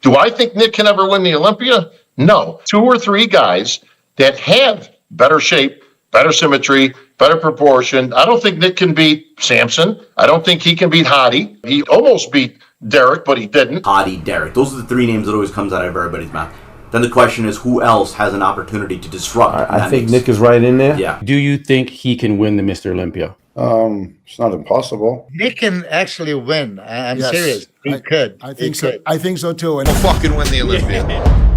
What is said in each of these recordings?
Do I think Nick can ever win the Olympia? No. 2 or 3 guys that have better shape, better symmetry, better proportion. I don't think Nick can beat Samson. I don't think he can beat Hadi. He almost beat Derek, but he didn't. Hadi, Derek. Those are the 3 names that always comes out of everybody's mouth. Then the question is, who else has an opportunity to disrupt? I think Nick is right in there. Yeah. Do you think he can win the Mr. Olympia? It's not impossible. Nick can actually win. I'm serious. He could. I think so. I think so too. And we'll fucking win the Olympia.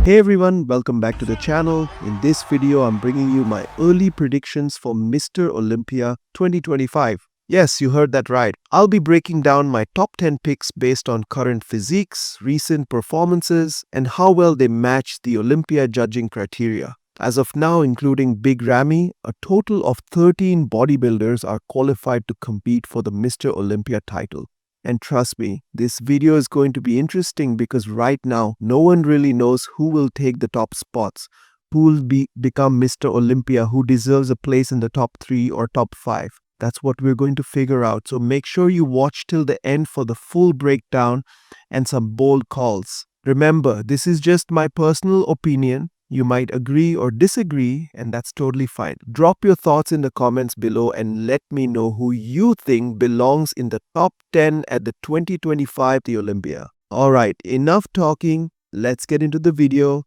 Hey everyone, welcome back to the channel. In this video, I'm bringing you my early predictions for Mr. Olympia 2025. Yes, you heard that right. I'll be breaking down my top 10 picks based on current physiques, recent performances, and how well they match the Olympia judging criteria. As of now, including Big Ramy, a total of 13 bodybuilders are qualified to compete for the Mr. Olympia title. And trust me, this video is going to be interesting because right now, no one really knows who will take the top spots, who will become Mr. Olympia, who deserves a place in the top 3 or top 5. That's what we're going to figure out. So make sure you watch till the end for the full breakdown and some bold calls. Remember, this is just my personal opinion. You might agree or disagree, and that's totally fine. Drop your thoughts in the comments below and let me know who you think belongs in the top 10 at the 2025 The Olympia. Alright, enough talking. Let's get into the video.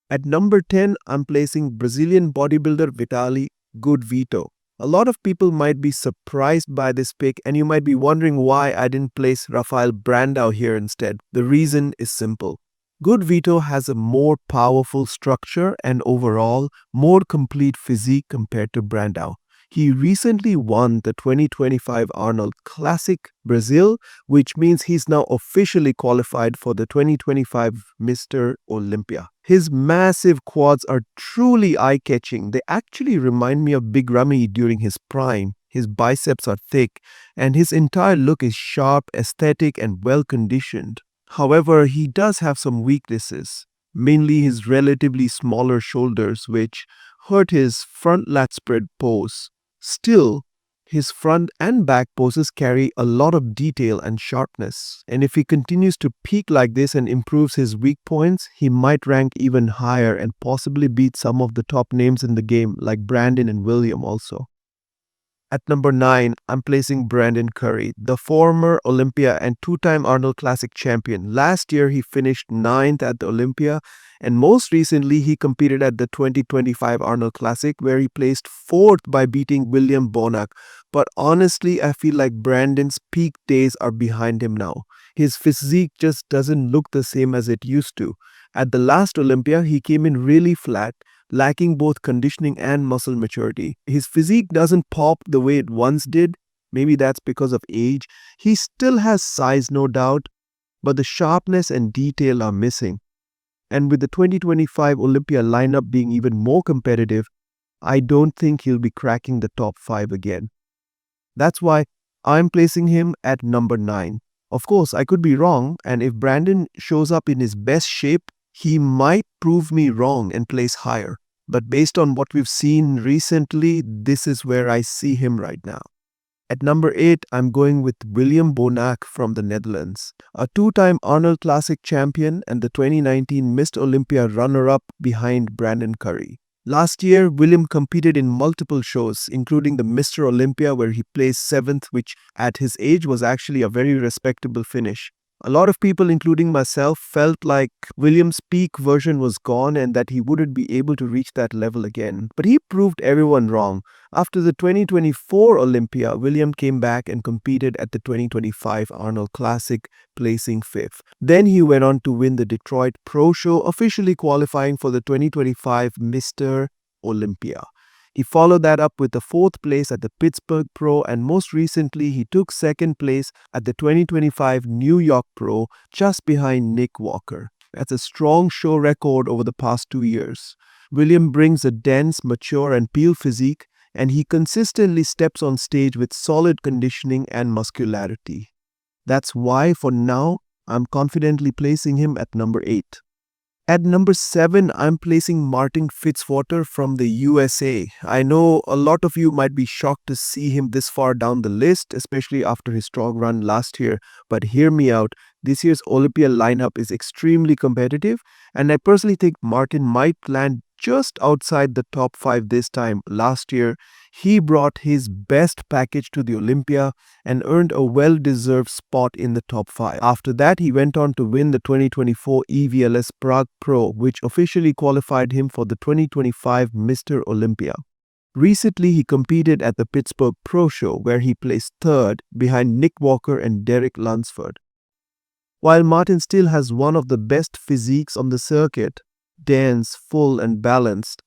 At number 10, I'm placing Brazilian bodybuilder Vitali, good veto. A lot of people might be surprised by this pick, and you might be wondering why I didn't place Rafael Brandao here instead. The reason is simple. Good Vito has a more powerful structure and overall more complete physique compared to Brandao. He recently won the 2025 Arnold Classic Brazil, which means he's now officially qualified for the 2025 Mr. Olympia. His massive quads are truly eye-catching. They actually remind me of Big Ramy during his prime. His biceps are thick and his entire look is sharp, aesthetic and well-conditioned. However, he does have some weaknesses, mainly his relatively smaller shoulders, which hurt his front lat spread pose. Still, his front and back poses carry a lot of detail and sharpness, and if he continues to peak like this and improves his weak points, he might rank even higher and possibly beat some of the top names in the game like Brandon and William also. At number 9, I'm placing Brandon Curry, the former Olympia and 2-time Arnold Classic champion. Last year, he finished 9th at the Olympia, and most recently, he competed at the 2025 Arnold Classic, where he placed 4th by beating William Bonak. But honestly, I feel like Brandon's peak days are behind him now. His physique just doesn't look the same as it used to. At the last Olympia, he came in really flat, lacking both conditioning and muscle maturity. His physique doesn't pop the way it once did. Maybe that's because of age. He still has size, no doubt, but the sharpness and detail are missing. And with the 2025 Olympia lineup being even more competitive, I don't think he'll be cracking the top 5 again. That's why I'm placing him at number 9. Of course, I could be wrong, and if Brandon shows up in his best shape, he might prove me wrong and place higher. But based on what we've seen recently, this is where I see him right now. At number 8, I'm going with William Bonak from the Netherlands, a 2-time Arnold Classic champion and the 2019 Mr. Olympia runner-up behind Brandon Curry. Last year, William competed in multiple shows, including the Mr. Olympia where he placed 7th, which at his age was actually a very respectable finish. A lot of people, including myself, felt like William's peak version was gone and that he wouldn't be able to reach that level again. But he proved everyone wrong. After the 2024 Olympia, William came back and competed at the 2025 Arnold Classic, placing 5th. Then he went on to win the Detroit Pro Show, officially qualifying for the 2025 Mr. Olympia. He followed that up with the 4th place at the Pittsburgh Pro, and most recently he took 2nd place at the 2025 New York Pro, just behind Nick Walker. That's a strong show record over the past 2 years. William brings a dense, mature and peeled physique, and he consistently steps on stage with solid conditioning and muscularity. That's why for now, I'm confidently placing him at number 8. At number 7, I'm placing Martin Fitzwater from the USA. I know a lot of you might be shocked to see him this far down the list, especially after his strong run last year. But hear me out. This year's Olympia lineup is extremely competitive, and I personally think Martin might land just outside the top 5 this time. Last year, he brought his best package to the Olympia and earned a well-deserved spot in the top 5. After that, he went on to win the 2024 EVLS Prague Pro, which officially qualified him for the 2025 Mr. Olympia. Recently, he competed at the Pittsburgh Pro Show, where he placed 3rd behind Nick Walker and Derek Lunsford. While Martin still has one of the best physiques on the circuit, dense, full and balanced,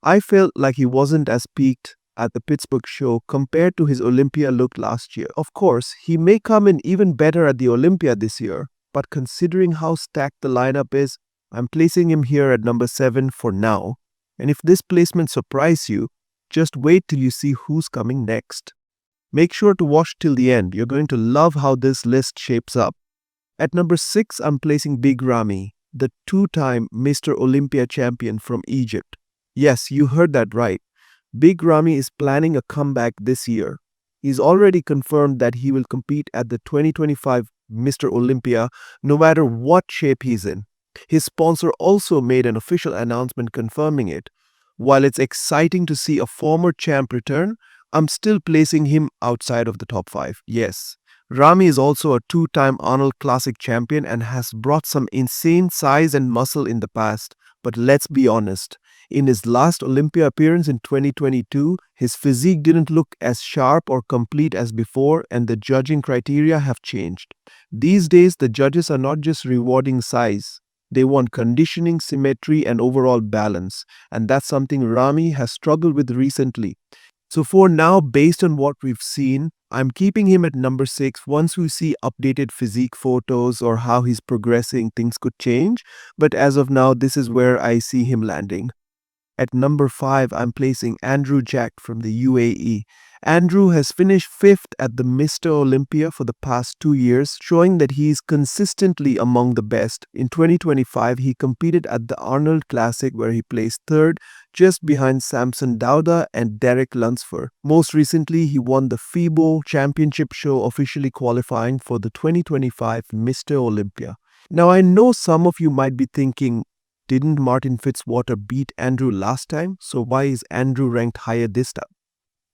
I felt like he wasn't as peaked at the Pittsburgh show compared to his Olympia look last year. Of course, he may come in even better at the Olympia this year, but considering how stacked the lineup is, I'm placing him here at number 7 for now. And if this placement surprises you, just wait till you see who's coming next. Make sure to watch till the end. You're going to love how this list shapes up. At number 6, I'm placing Big Ramy, the 2-time Mr. Olympia champion from Egypt. Yes, you heard that right. Big Ramy is planning a comeback this year. He's already confirmed that he will compete at the 2025 Mr. Olympia no matter what shape he's in. His sponsor also made an official announcement confirming it. While it's exciting to see a former champ return, I'm still placing him outside of the top 5. Yes, Ramy is also a 2-time Arnold Classic champion and has brought some insane size and muscle in the past. But let's be honest, in his last Olympia appearance in 2022, his physique didn't look as sharp or complete as before, and the judging criteria have changed. These days, the judges are not just rewarding size. They want conditioning, symmetry, and overall balance. And that's something Ramy has struggled with recently. So for now, based on what we've seen, I'm keeping him at number 6. Once we see updated physique photos or how he's progressing, things could change. But as of now, this is where I see him landing. At number 5, I'm placing Andrew Jack from the UAE. Andrew has finished 5th at the Mr. Olympia for the past 2 years, showing that he is consistently among the best. In 2025, he competed at the Arnold Classic where he placed 3rd, just behind Samson Dauda and Derek Lunsford. Most recently, he won the FIBO Championship show, officially qualifying for the 2025 Mr. Olympia. Now, I know some of you might be thinking, didn't Martin Fitzwater beat Andrew last time? So why is Andrew ranked higher this time?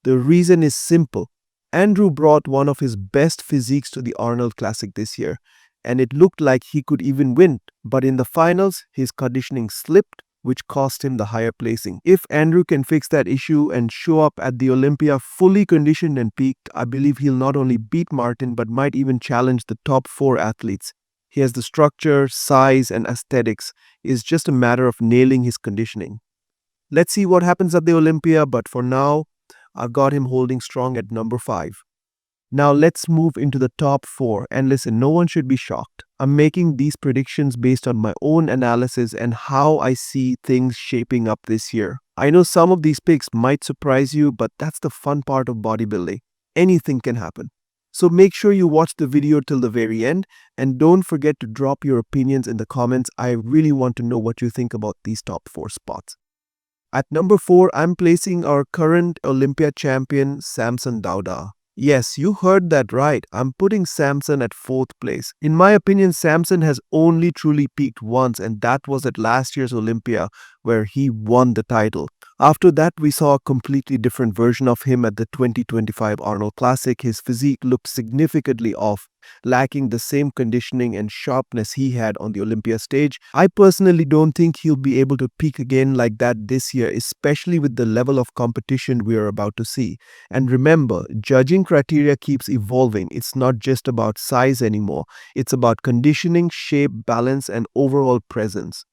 The reason is simple. Andrew brought one of his best physiques to the Arnold Classic this year, and it looked like he could even win. But in the finals, his conditioning slipped, which cost him the higher placing. If Andrew can fix that issue and show up at the Olympia fully conditioned and peaked, I believe he'll not only beat Martin, but might even challenge the top 4 athletes. He has the structure, size, and aesthetics. It's just a matter of nailing his conditioning. Let's see what happens at the Olympia, but for now, I've got him holding strong at number 5. Now let's move into the top 4. And listen, no one should be shocked. I'm making these predictions based on my own analysis and how I see things shaping up this year. I know some of these picks might surprise you, but that's the fun part of bodybuilding. Anything can happen. So make sure you watch the video till the very end, and don't forget to drop your opinions in the comments. I really want to know what you think about these top 4 spots. At number 4, I'm placing our current Olympia champion, Samson Dauda. Yes, you heard that right. I'm putting Samson at 4th place. In my opinion, Samson has only truly peaked once, and that was at last year's Olympia, where he won the title. After that, we saw a completely different version of him at the 2025 Arnold Classic. His physique looked significantly off, lacking the same conditioning and sharpness he had on the Olympia stage. I personally don't think he'll be able to peak again like that this year, especially with the level of competition we are about to see. And remember, judging criteria keeps evolving. It's not just about size anymore. It's about conditioning, shape, balance, and overall presence.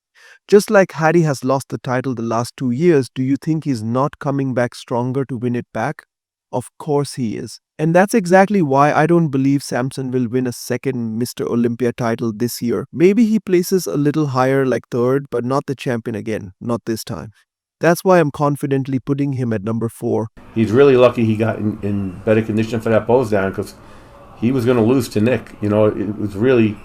Just like Hadi has lost the title the last 2 years, do you think he's not coming back stronger to win it back? Of course he is. And that's exactly why I don't believe Samson will win a second Mr. Olympia title this year. Maybe he places a little higher like 3rd, but not the champion again. Not this time. That's why I'm confidently putting him at number 4. He's really lucky he got in better condition for that pose down, because he was going to lose to Nick. You know, it was really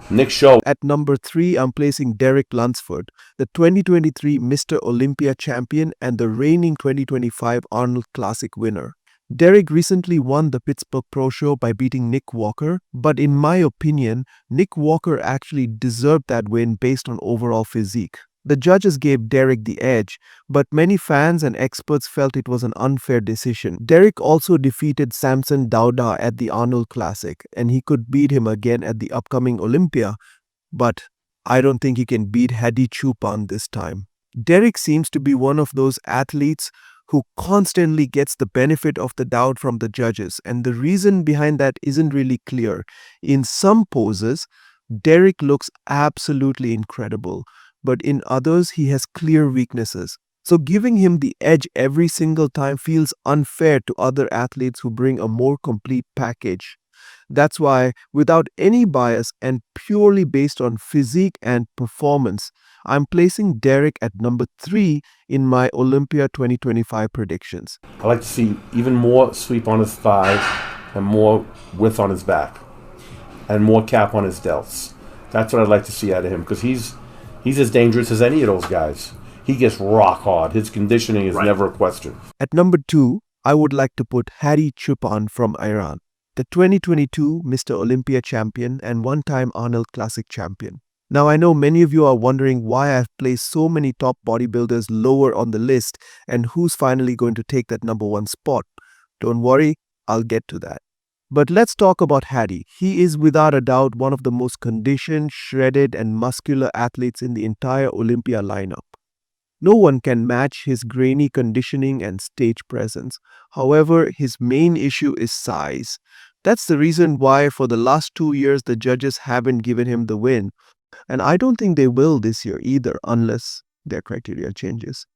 Nick show. At number 3, I'm placing Derek Lunsford, the 2023 Mr. Olympia champion and the reigning 2025 Arnold Classic winner. Derek recently won the Pittsburgh Pro Show by beating Nick Walker, but in my opinion, Nick Walker actually deserved that win based on overall physique. The judges gave Derek the edge, but many fans and experts felt it was an unfair decision. Derek also defeated Samson Dauda at the Arnold Classic, and he could beat him again at the upcoming Olympia, but I don't think he can beat Hadi Choopan this time. Derek seems to be one of those athletes who constantly gets the benefit of the doubt from the judges, and the reason behind that isn't really clear. In some poses, Derek looks absolutely incredible, but in others, he has clear weaknesses. So giving him the edge every single time feels unfair to other athletes who bring a more complete package. That's why, without any bias and purely based on physique and performance, I'm placing Derek at number 3 in my Olympia 2025 predictions. I like to see even more sweep on his thighs and more width on his back and more cap on his delts. That's what I'd like to see out of him because he's as dangerous as any of those guys. He gets rock hard. His conditioning is never a question. At number 2, I would like to put Hadi Chupan from Iran, the 2022 Mr. Olympia champion and one-time Arnold Classic champion. Now, I know many of you are wondering why I've placed so many top bodybuilders lower on the list and who's finally going to take that number 1 spot. Don't worry, I'll get to that. But let's talk about Hadi. He is without a doubt one of the most conditioned, shredded, and muscular athletes in the entire Olympia lineup. No one can match his grainy conditioning and stage presence. However, his main issue is size. That's the reason why for the last 2 years the judges haven't given him the win. And I don't think they will this year either unless their criteria changes.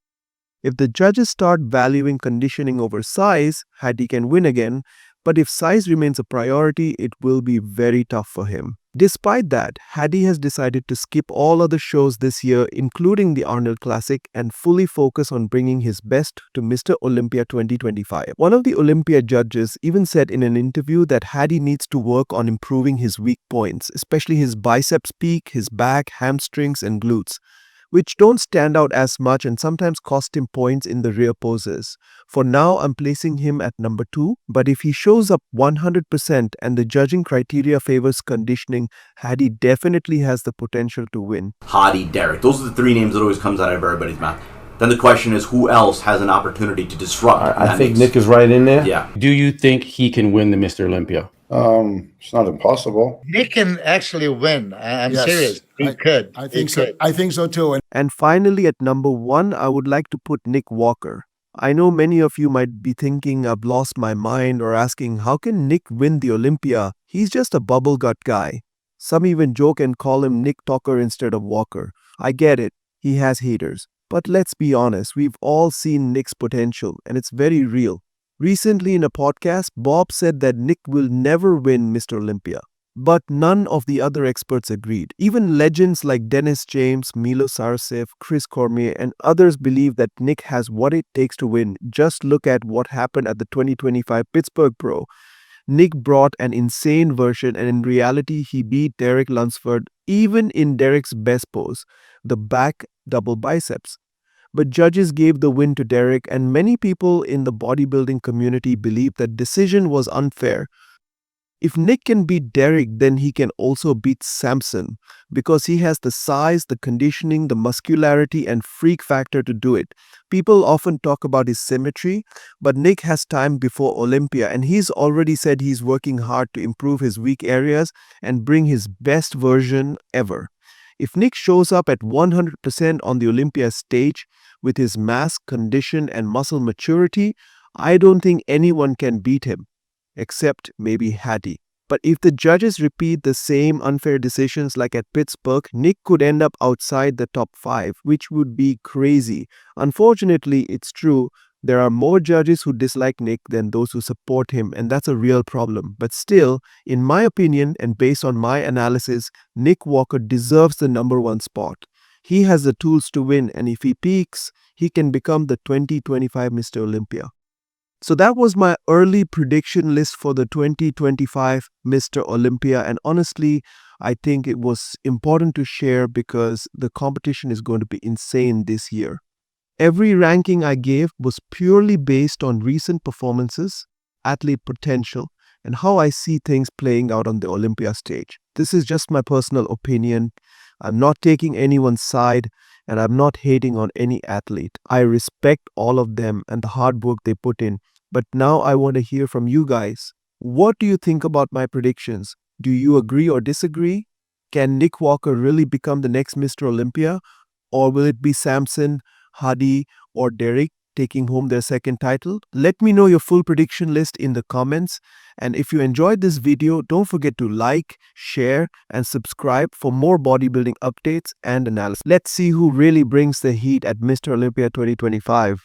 If the judges start valuing conditioning over size, Hadi can win again. But if size remains a priority, it will be very tough for him. Despite that, Hadi has decided to skip all other shows this year, including the Arnold Classic, and fully focus on bringing his best to Mr. Olympia 2025. One of the Olympia judges even said in an interview that Hadi needs to work on improving his weak points, especially his biceps peak, his back, hamstrings, and glutes, which don't stand out as much and sometimes cost him points in the rear poses. For now, I'm placing him at number 2, but if he shows up 100% and the judging criteria favors conditioning, Hadi definitely has the potential to win. Hadi, Derek. Those are the 3 names that always comes out of everybody's mouth. Then the question is, who else has an opportunity to disrupt? I think Nick is right in there. Yeah. Do you think he can win the Mr. Olympia? It's not impossible. Nick can actually win. I'm Yes, serious. He could. I think He so. could. I think so too. And finally, at number 1, I would like to put Nick Walker. I know many of you might be thinking I've lost my mind or asking, how can Nick win the Olympia? He's just a bubble gut guy. Some even joke and call him Nick Talker instead of Walker. I get it. He has haters. But let's be honest, we've all seen Nick's potential, and it's very real. Recently in a podcast, Bob said that Nick will never win Mr. Olympia. But none of the other experts agreed. Even legends like Dennis James, Milo Sarcev, Chris Cormier, and others believe that Nick has what it takes to win. Just look at what happened at the 2025 Pittsburgh Pro. Nick brought an insane version, and in reality, he beat Derek Lunsford even in Derek's best pose, the back double biceps. But judges gave the win to Derek, and many people in the bodybuilding community believe that decision was unfair. If Nick can beat Derek, then he can also beat Samson because he has the size, the conditioning, the muscularity, and freak factor to do it. People often talk about his symmetry, but Nick has time before Olympia, and he's already said he's working hard to improve his weak areas and bring his best version ever. If Nick shows up at 100% on the Olympia stage with his mass, condition, and muscle maturity, I don't think anyone can beat him, except maybe Hadi. But if the judges repeat the same unfair decisions like at Pittsburgh, Nick could end up outside the top 5, which would be crazy. Unfortunately, it's true. There are more judges who dislike Nick than those who support him, and that's a real problem. But still, in my opinion and based on my analysis, Nick Walker deserves the number 1 spot. He has the tools to win, and if he peaks, he can become the 2025 Mr. Olympia. So that was my early prediction list for the 2025 Mr. Olympia. And honestly, I think it was important to share because the competition is going to be insane this year. Every ranking I gave was purely based on recent performances, athlete potential, and how I see things playing out on the Olympia stage. This is just my personal opinion. I'm not taking anyone's side and I'm not hating on any athlete. I respect all of them and the hard work they put in. But now I want to hear from you guys. What do you think about my predictions? Do you agree or disagree? Can Nick Walker really become the next Mr. Olympia? Or will it be Samson, Hadi, or Derek taking home their second title? Let me know your full prediction list in the comments. And if you enjoyed this video, don't forget to like, share, and subscribe for more bodybuilding updates and analysis. Let's see who really brings the heat at Mr. Olympia 2025.